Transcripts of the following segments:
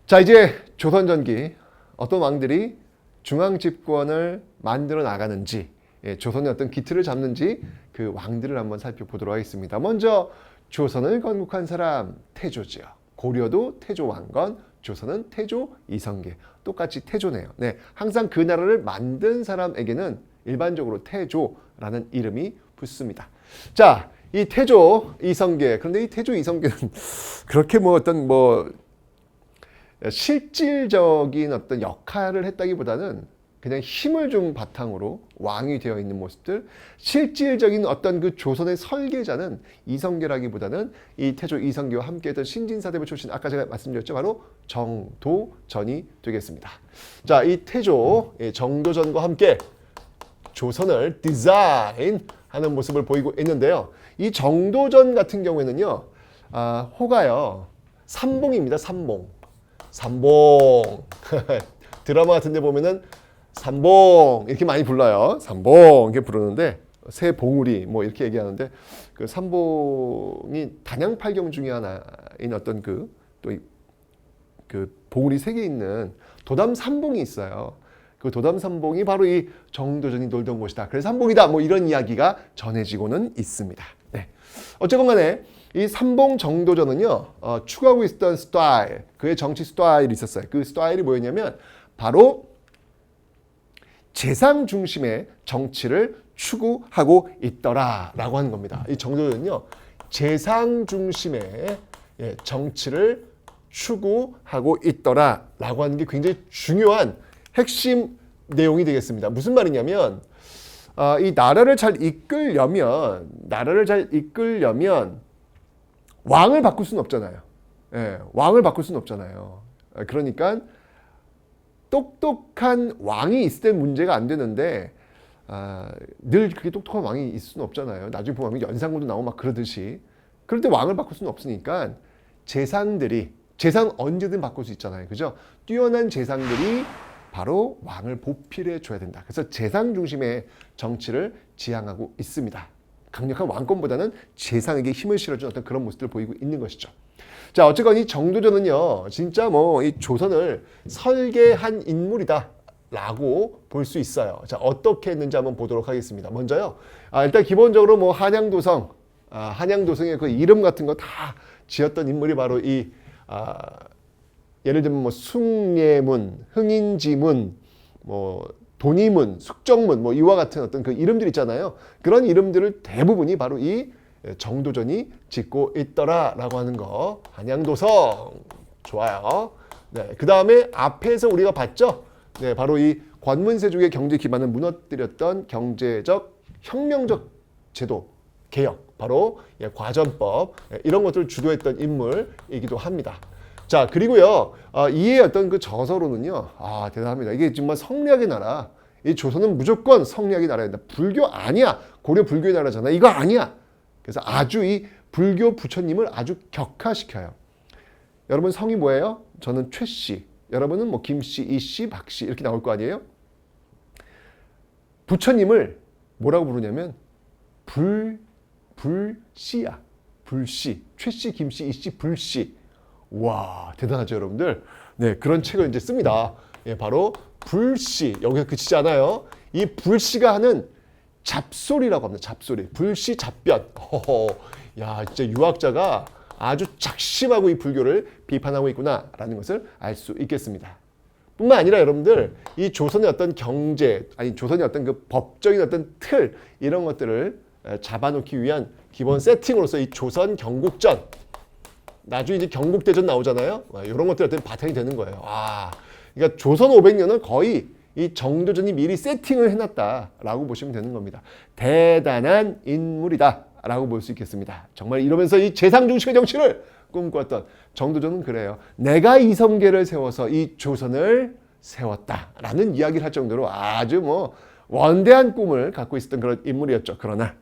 자, 이제 조선 전기 어떤 왕들이 중앙 집권을 만들어 나가는지, 조선의 어떤 기틀을 잡는지 그 왕들을 한번 살펴보도록 하겠습니다. 먼저 조선을 건국한 사람 태조지요. 고려도 태조 왕건, 조선은 태조 이성계. 똑같이 태조네요. 네, 항상 그 나라를 만든 사람에게는 일반적으로 태조라는 이름이 붙습니다. 자, 이 태조 이성계. 그런데 이 태조 이성계는 그렇게 실질적인 어떤 역할을 했다기보다는 그냥 힘을 좀 바탕으로 왕이 되어 있는 모습들, 실질적인 어떤 그 조선의 설계자는 이성계라기보다는 이 태조 이성계와 함께했던 신진사대부 출신, 아까 제가 말씀드렸죠, 바로 정도전이 되겠습니다. 자, 이 태조 정도전과 함께 조선을 디자인하는 모습을 보이고 있는데요. 이 정도전 같은 경우에는요, 호가요 삼봉입니다. 삼봉. 드라마 같은 데 보면은 삼봉 이렇게 많이 불러요. 삼봉 이렇게 부르는데, 새 봉우리 뭐 이렇게 얘기하는데, 그 삼봉이 단양팔경 중에 하나인 어떤 그 봉우리 색에 있는 도담 삼봉이 있어요. 그 도담 삼봉이 바로 이 정도전이 놀던 곳이다. 그래서 삼봉이다. 뭐 이런 이야기가 전해지고는 있습니다. 네. 어쨌건 간에 이 삼봉 정도전은요, 추구하고 있었던 스타일, 그의 정치 스타일이 있었어요. 그 스타일이 뭐였냐면 바로 재상 중심의 정치를 추구하고 있더라라고 하는 겁니다. 이 정도전은요, 재상 중심의 정치를 추구하고 있더라라고 하는 게 굉장히 중요한 핵심 내용이 되겠습니다. 무슨 말이냐면, 이 나라를 잘 이끌려면 왕을 바꿀 수는 없잖아요. 왕을 바꿀 수는 없잖아요. 그러니까 똑똑한 왕이 있을 때 문제가 안 되는데, 늘 그렇게 똑똑한 왕이 있을 수는 없잖아요. 나중에 보면 연산군도 나오고 막 그러듯이. 그럴 때 왕을 바꿀 수는 없으니까 재상 언제든 바꿀 수 있잖아요. 그죠? 뛰어난 재상들이 바로 왕을 보필해 줘야 된다. 그래서 재상 중심의 정치를 지향하고 있습니다. 강력한 왕권보다는 재상에게 힘을 실어준 어떤 그런 모습들을 보이고 있는 것이죠. 자, 어쨌건 이 정도전은요, 진짜 이 조선을 설계한 인물이다 라고 볼 수 있어요. 자, 어떻게 했는지 한번 보도록 하겠습니다. 먼저요, 일단 기본적으로 한양도성의 그 이름 같은 거 다 지었던 인물이 바로 예를 들면 숭례문, 흥인지문, 돈이문, 숙정문, 이와 같은 어떤 그 이름들 있잖아요. 그런 이름들을 대부분이 바로 이 정도전이 짓고 있더라라고 하는 거. 한양도성 좋아요. 네, 그 다음에 앞에서 우리가 봤죠. 네, 바로 이 관문세족의 경제 기반을 무너뜨렸던 경제적 혁명적 제도 개혁, 바로 과전법, 이런 것들을 주도했던 인물이기도 합니다. 자, 그리고요, 이의 어떤 그 저서로는요, 대단합니다. 이게 정말 성리학의 나라. 이 조선은 무조건 성리학의 나라입니다. 불교 아니야. 고려 불교의 나라잖아. 이거 아니야. 그래서 아주 이 불교 부처님을 아주 격하시켜요. 여러분 성이 뭐예요? 저는 최씨. 여러분은 김씨, 이씨, 박씨 이렇게 나올 거 아니에요? 부처님을 뭐라고 부르냐면 불씨야. 불씨. 최씨, 김씨, 이씨, 불씨. 와, 대단하죠, 여러분들. 네, 그런 책을 이제 씁니다. 바로 불씨. 여기서 그치지 않아요. 이 불씨가 하는 잡소리라고 합니다. 잡소리. 불씨 잡변. 야, 진짜 유학자가 아주 작심하고 이 불교를 비판하고 있구나라는 것을 알 수 있겠습니다. 뿐만 아니라 여러분들, 이 조선의 어떤 조선의 어떤 그 법적인 어떤 틀, 이런 것들을 잡아놓기 위한 기본 세팅으로서 이 조선 경국전, 나중에 이제 경국대전 나오잖아요. 이런 것들이 어떤 바탕이 되는 거예요. 그러니까 조선 500년은 거의 이 정도전이 미리 세팅을 해놨다라고 보시면 되는 겁니다. 대단한 인물이다라고 볼 수 있겠습니다. 정말 이러면서 이 재상 중심의 정치를 꿈꿨던 정도전은 그래요. 내가 이성계를 세워서 이 조선을 세웠다라는 이야기를 할 정도로 아주 원대한 꿈을 갖고 있었던 그런 인물이었죠. 그러나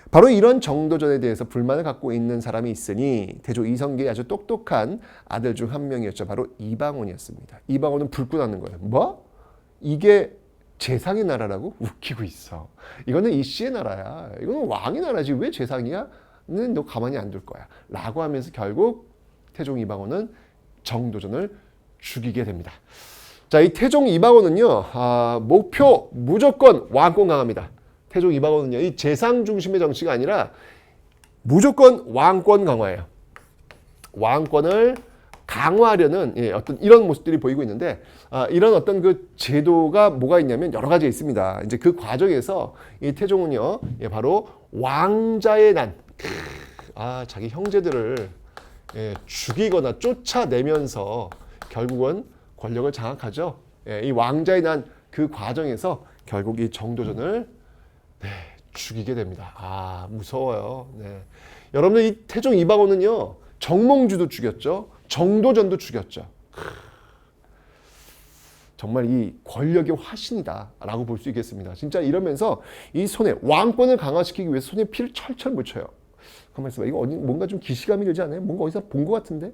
바로 이런 정도전에 대해서 불만을 갖고 있는 사람이 있으니 태조 이성계의 아주 똑똑한 아들 중 한 명이었죠. 바로 이방원이었습니다. 이방원은 불고 나는 거예요. 뭐? 이게 재상의 나라라고? 웃기고 있어. 이거는 이씨의 나라야. 이거는 왕의 나라지. 왜 재상이야? 는 너 가만히 안 둘 거야. 라고 하면서 결국 태종 이방원은 정도전을 죽이게 됩니다. 자, 이 태종 이방원은요, 목표 무조건 왕권 강화입니다. 태종 이방원은요, 이 재상 중심의 정치가 아니라 무조건 왕권 강화예요. 왕권을 강화하려는 어떤 이런 모습들이 보이고 있는데, 이런 어떤 그 제도가 뭐가 있냐면 여러 가지가 있습니다. 이제 그 과정에서 이 태종은요, 바로 왕자의 난, 자기 형제들을 죽이거나 쫓아내면서 결국은 권력을 장악하죠. 이 왕자의 난 그 과정에서 결국 이 정도전을 죽이게 됩니다. 무서워요. 네. 여러분들 이 태종 이방원은요, 정몽주도 죽였죠. 정도전도 죽였죠. 정말 이 권력의 화신이다라고 볼 수 있겠습니다. 진짜 이러면서 이 손에 왕권을 강화시키기 위해서 손에 피를 철철 묻혀요. 가만히 있어봐. 이거 뭔가 좀 기시감이 들지 않아요? 뭔가 어디서 본 것 같은데?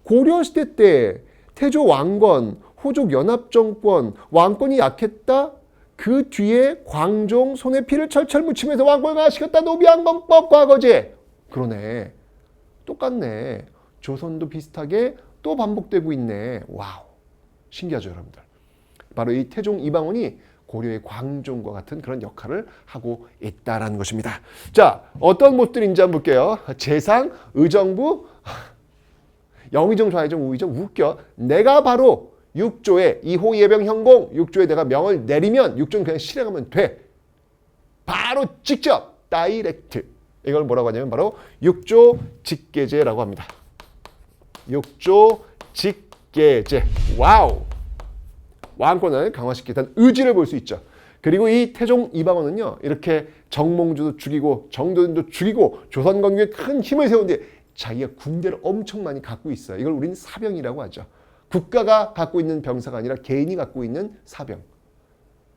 고려시대 때 태조 왕건, 호족 연합정권, 왕권이 약했다? 그 뒤에 광종 손에 피를 철철 묻히면서 왕권을 강화시켰다. 노비왕건법 과거제. 그러네. 똑같네. 조선도 비슷하게 또 반복되고 있네. 와우. 신기하죠, 여러분들. 바로 이 태종 이방원이 고려의 광종과 같은 그런 역할을 하고 있다라는 것입니다. 자, 어떤 모습들인지 한번 볼게요. 재상, 의정부, 영의정, 좌의정, 우의정, 웃겨. 내가 바로 6조에 2호 예병 현공, 6조에 내가 명을 내리면 6조는 그냥 실행하면 돼. 바로 직접, 다이렉트. 이걸 뭐라고 하냐면 바로 6조 직계제라고 합니다. 6조 직계제. 와우. 왕권을 강화시키겠다는 의지를 볼 수 있죠. 그리고 이 태종 이방원은요, 이렇게 정몽주도 죽이고 정도전도 죽이고 조선 건국에 큰 힘을 세우는데 자기가 군대를 엄청 많이 갖고 있어요. 이걸 우리는 사병이라고 하죠. 국가가 갖고 있는 병사가 아니라 개인이 갖고 있는 사병.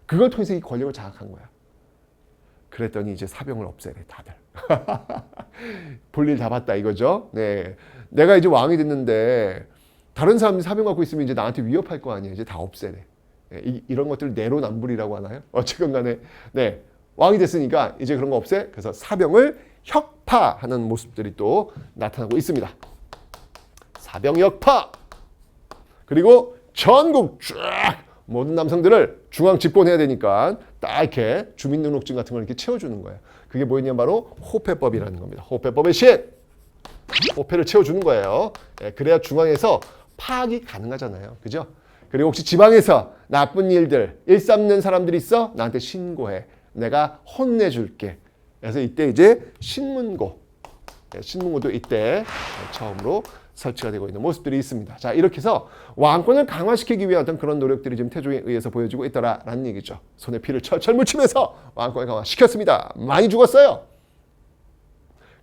그걸 통해서 이 권력을 장악한 거야. 그랬더니 이제 사병을 없애래, 다들. 볼일 다 봤다 이거죠. 네, 내가 이제 왕이 됐는데 다른 사람들이 사병 갖고 있으면 이제 나한테 위협할 거 아니에요. 이제 다 없애래. 네, 이런 것들을 내로남불이라고 하나요? 어쨌건 간에 네, 왕이 됐으니까 이제 그런 거 없애. 그래서 사병을 혁파하는 모습들이 또 나타나고 있습니다. 사병 혁파. 그리고 전국 쫙 모든 남성들을 중앙 집권해야 되니까 딱 이렇게 주민등록증 같은 걸 이렇게 채워주는 거예요. 그게 뭐였냐면 바로 호패법이라는 겁니다. 호패법의 신. 호패를 채워주는 거예요. 그래야 중앙에서 파악이 가능하잖아요. 그죠? 그리고 혹시 지방에서 나쁜 일들, 일삼는 사람들이 있어? 나한테 신고해. 내가 혼내줄게. 그래서 이때 이제 신문고. 신문고도 이때 처음으로 설치가 되고 있는 모습들이 있습니다. 자, 이렇게 해서 왕권을 강화시키기 위한 어떤 그런 노력들이 지금 태종에 의해서 보여지고 있더라라는 얘기죠. 손에 피를 철철 묻히면서 왕권을 강화시켰습니다. 많이 죽었어요.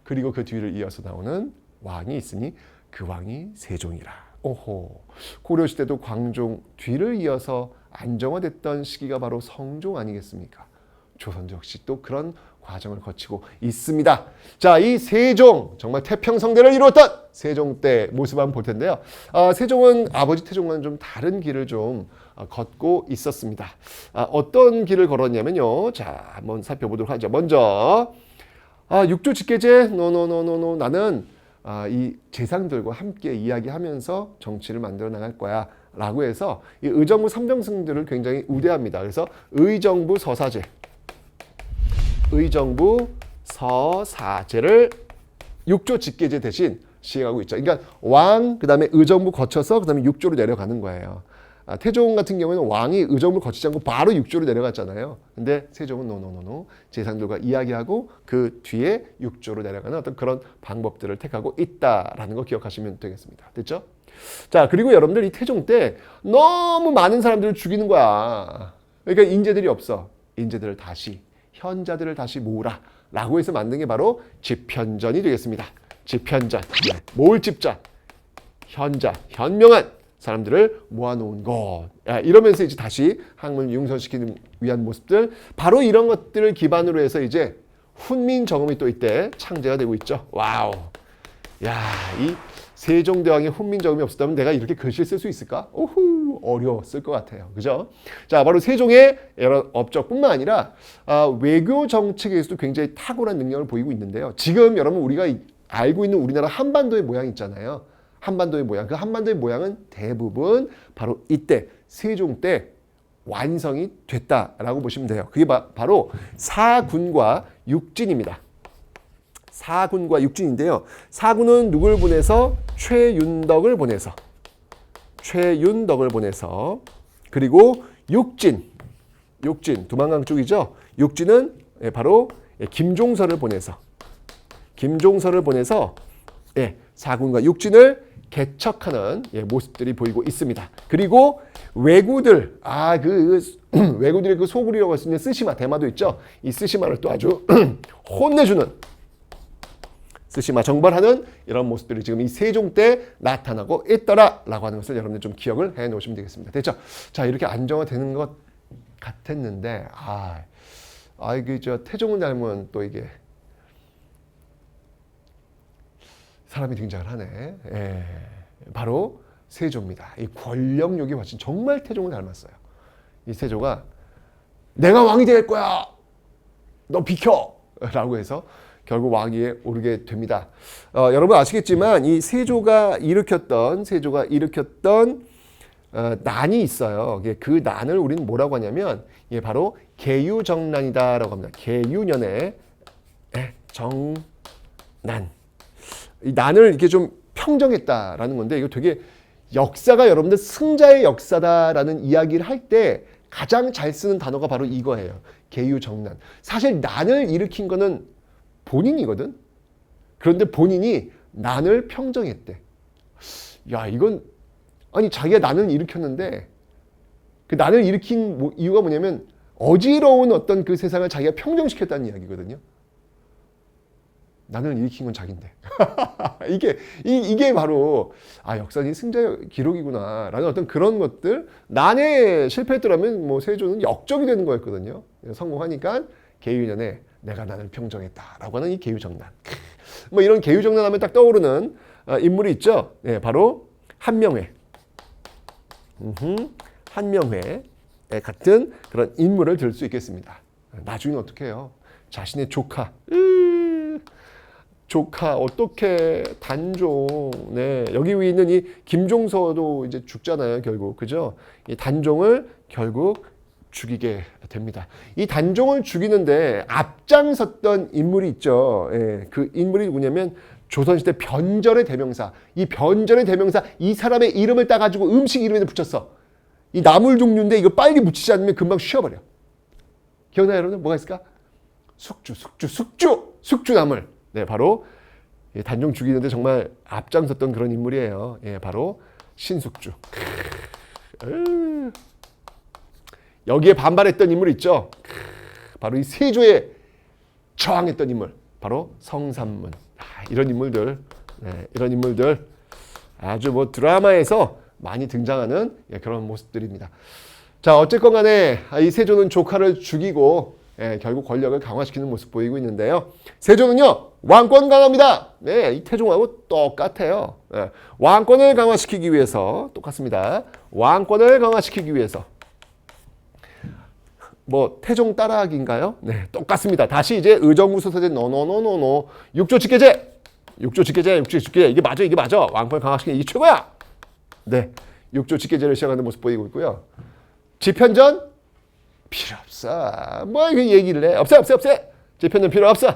그리고 그 뒤를 이어서 나오는 왕이 있으니 그 왕이 세종이라. 오호. 고려시대도 광종 뒤를 이어서 안정화됐던 시기가 바로 성종 아니겠습니까? 조선도 역시 또 그런 과정을 거치고 있습니다. 자, 이 세종, 정말 태평성대를 이루었던 세종 때 모습 한번 볼 텐데요. 세종은 아버지 태종과는 좀 다른 길을 좀 걷고 있었습니다. 어떤 길을 걸었냐면요. 자, 한번 살펴보도록 하죠. 먼저 6조 직계제, 노노노노노. 나는 이 재상들과 함께 이야기하면서 정치를 만들어 나갈 거야 라고 해서 이 의정부 삼병승들을 굉장히 우대합니다. 그래서 의정부 서사제, 의정부 서사제를 6조 직계제 대신 시행하고 있죠. 그러니까 왕, 그 다음에 의정부 거쳐서 그 다음에 6조로 내려가는 거예요. 태종 같은 경우에는 왕이 의정부를 거치지 않고 바로 6조로 내려갔잖아요. 근데 세종은 노노노노. 재상들과 이야기하고 그 뒤에 6조로 내려가는 어떤 그런 방법들을 택하고 있다라는 거 기억하시면 되겠습니다. 됐죠? 자, 그리고 여러분들 이 태종 때 너무 많은 사람들을 죽이는 거야. 그러니까 인재들이 없어. 인재들을 다시, 현자들을 다시 모으라 라고 해서 만든 게 바로 집현전이 되겠습니다. 집현전, 모을 집자, 현자, 현명한 사람들을 모아놓은 것. 이러면서 이제 다시 학문을 융성시키는 위한 모습들, 바로 이런 것들을 기반으로 해서 이제 훈민정음이 또 이때 창제가 되고 있죠. 와우. 야, 이 세종대왕의 훈민정음이 없었다면 내가 이렇게 글씨를 쓸 수 있을까? 오후, 어려웠을 것 같아요. 그죠? 자, 바로 세종의 여러 업적뿐만 아니라 외교 정책에서도 굉장히 탁월한 능력을 보이고 있는데요. 지금 여러분 우리가 알고 있는 우리나라 한반도의 모양 있잖아요. 한반도의 모양. 그 한반도의 모양은 대부분 바로 이때 세종 때 완성이 됐다라고 보시면 돼요. 그게 바로 사군과 육진입니다. 사군과 육진인데요. 사군은 누굴 보내서? 최윤덕을 보내서. 그리고 육진 두만강 쪽이죠. 육진은 바로 김종서를 보내서 사군과 육진을 개척하는 모습들이 보이고 있습니다. 그리고 왜구들, 왜구들의 그 소굴이라고 할 수 있는 쓰시마, 대마도 있죠. 이 쓰시마를 또 아주 혼내주는, 쓰시마 정벌하는 이런 모습들이 지금 이 세종 때 나타나고 있더라라고 하는 것을 여러분들 좀 기억을 해 놓으시면 되겠습니다. 됐죠? 자, 이렇게 안정화되는 것 같았는데, 이게 태종을 닮은 또 이게 사람이 등장을 하네. 바로 세조입니다. 이 권력욕이 훨씬 정말 태종을 닮았어요. 이 세조가 내가 왕이 될 거야. 너 비켜! 라고 해서 결국 왕위에 오르게 됩니다. 여러분 아시겠지만 이 세조가 일으켰던 난이 있어요. 그 난을 우리는 뭐라고 하냐면 바로 계유정난이다라고 합니다. 계유년의 정난. 이 난을 이렇게 좀 평정했다라는 건데 이거 되게 역사가 여러분들 승자의 역사다라는 이야기를 할 때 가장 잘 쓰는 단어가 바로 이거예요. 계유정난. 사실 난을 일으킨 거는 본인이거든. 그런데 본인이 난을 평정했대. 야, 이건 자기가 난을 일으켰는데 그 난을 일으킨 이유가 뭐냐면 어지러운 어떤 그 세상을 자기가 평정시켰다는 이야기거든요. 난을 일으킨 건 자기인데. 이게 바로 역사는 승자의 기록이구나 라는 어떤 그런 것들. 난에 실패했더라면 뭐 세조는 역적이 되는 거였거든요. 성공하니까 계유년에 내가 난을 평정했다라고 하는 이 계유정난. 뭐 이런 계유정난 하면 딱 떠오르는 인물이 있죠. 바로 한명회. 한명회 같은 그런 인물을 들 수 있겠습니다. 나중에는 어떻게 해요? 자신의 조카 어떻게 단종, 여기 위에 있는 이 김종서도 이제 죽잖아요, 결국. 그죠? 이 단종을 결국 죽이게 됩니다. 이 단종을 죽이는데 앞장섰던 인물이 있죠. 그 인물이 누구냐면 조선시대 변절의 대명사. 이 변절의 대명사, 이 사람의 이름을 따가지고 음식 이름에 붙였어. 이 나물 종류인데 이거 빨리 묻히지 않으면 금방 쉬어버려. 기억나요, 여러분? 뭐가 있을까? 숙주나물. 바로 단종 죽이는데 정말 앞장섰던 그런 인물이에요. 바로 신숙주. 여기에 반발했던 인물 있죠. 바로 이 세조에 저항했던 인물. 바로 성삼문. 이런 인물들 아주 뭐 드라마에서 많이 등장하는 그런 모습들입니다. 자, 어쨌건 간에 이 세조는 조카를 죽이고 결국 권력을 강화시키는 모습 보이고 있는데요. 세조는요, 왕권 강화입니다. 이 태종하고 똑같아요. 왕권을 강화시키기 위해서, 똑같습니다. 왕권을 강화시키기 위해서. 뭐, 태종 따라하기인가요? 똑같습니다. 다시 이제 의정부소서제 노노노노노. 육조직계제. 이게 맞아. 왕권을 강화시키는 이게 최고야. 육조직계제를 시작하는 모습 보이고 있고요. 집현전? 필요 없어. 뭐 이거 얘기를 해. 없애. 집현전 필요 없어.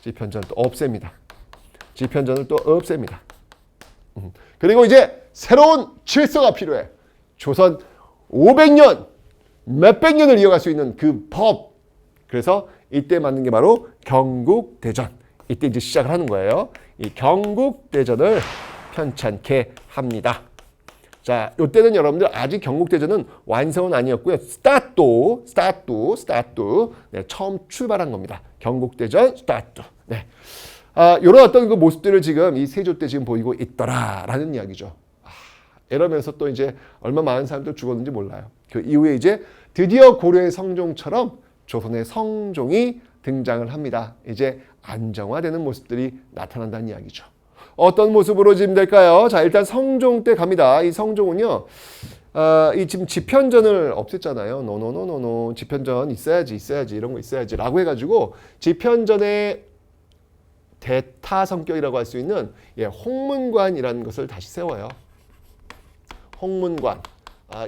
집현전을 또 없앱니다. 그리고 이제 새로운 질서가 필요해. 조선 500년, 몇백 년을 이어갈 수 있는 그 법. 그래서 이때 만든 게 바로 경국대전. 이때 이제 시작을 하는 거예요. 이 경국대전을 편찬케 합니다. 자, 이때는 여러분들 아직 경국대전은 완성은 아니었고요. 스타트. 처음 출발한 겁니다. 경국대전 스타트. 이런 어떤 그 모습들을 지금 이 세조 때 지금 보이고 있더라라는 이야기죠. 이러면서 또 이제 얼마 많은 사람들 죽었는지 몰라요. 그 이후에 이제 드디어 고려의 성종처럼 조선의 성종이 등장을 합니다. 이제 안정화되는 모습들이 나타난다는 이야기죠. 어떤 모습으로 지금 될까요? 자, 일단 성종 때 갑니다. 이 성종은요, 이 지금 집현전을 없앴잖아요. 노노노노노. 집현전 있어야지. 이런 거 있어야지. 라고 해가지고, 집현전의 대타 성격이라고 할 수 있는 홍문관이라는 것을 다시 세워요. 홍문관.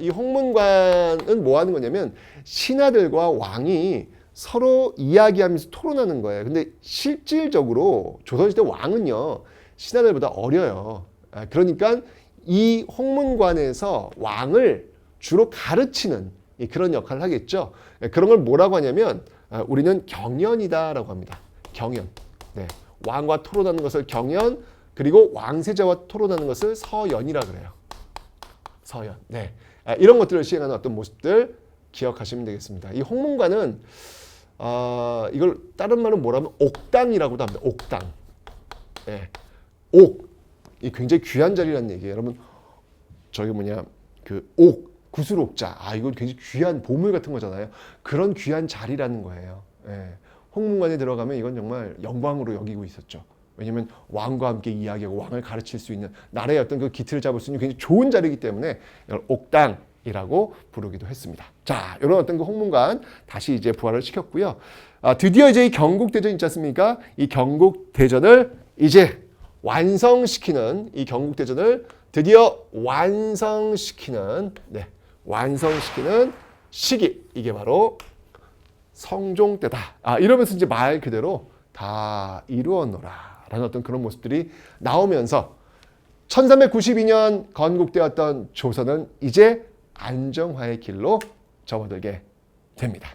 이 홍문관은 뭐 하는 거냐면 신하들과 왕이 서로 이야기하면서 토론하는 거예요. 근데 실질적으로 조선시대 왕은요, 신하들보다 어려요. 그러니까 이 홍문관에서 왕을 주로 가르치는 그런 역할을 하겠죠. 그런 걸 뭐라고 하냐면 우리는 경연이다라고 합니다. 경연. 네. 왕과 토론하는 것을 경연, 그리고 왕세자와 토론하는 것을 서연이라 그래요. 서연. 네. 이런 것들을 시행하는 어떤 모습들 기억하시면 되겠습니다. 이 홍문관은 이걸 다른 말은 뭐라면 옥당이라고도 합니다. 옥당. 네. 옥. 이 굉장히 귀한 자리라는 얘기예요. 여러분, 저기 그 옥, 구슬옥자. 이거 굉장히 귀한 보물 같은 거잖아요. 그런 귀한 자리라는 거예요. 네. 홍문관에 들어가면 이건 정말 영광으로 여기고 있었죠. 왜냐하면 왕과 함께 이야기하고 왕을 가르칠 수 있는 나라의 어떤 그 기틀을 잡을 수 있는 굉장히 좋은 자리이기 때문에 이걸 옥당이라고 부르기도 했습니다. 자, 이런 어떤 그 홍문관 다시 이제 부활을 시켰고요. 드디어 이제 이 경국대전 있지 않습니까? 이 경국대전을 이제 완성시키는 이 경국대전을 드디어 완성시키는 시기, 이게 바로 성종 때다. 이러면서 이제 말 그대로 다 이루었노라 라는 어떤 그런 모습들이 나오면서 1392년 건국되었던 조선은 이제 안정화의 길로 접어들게 됩니다.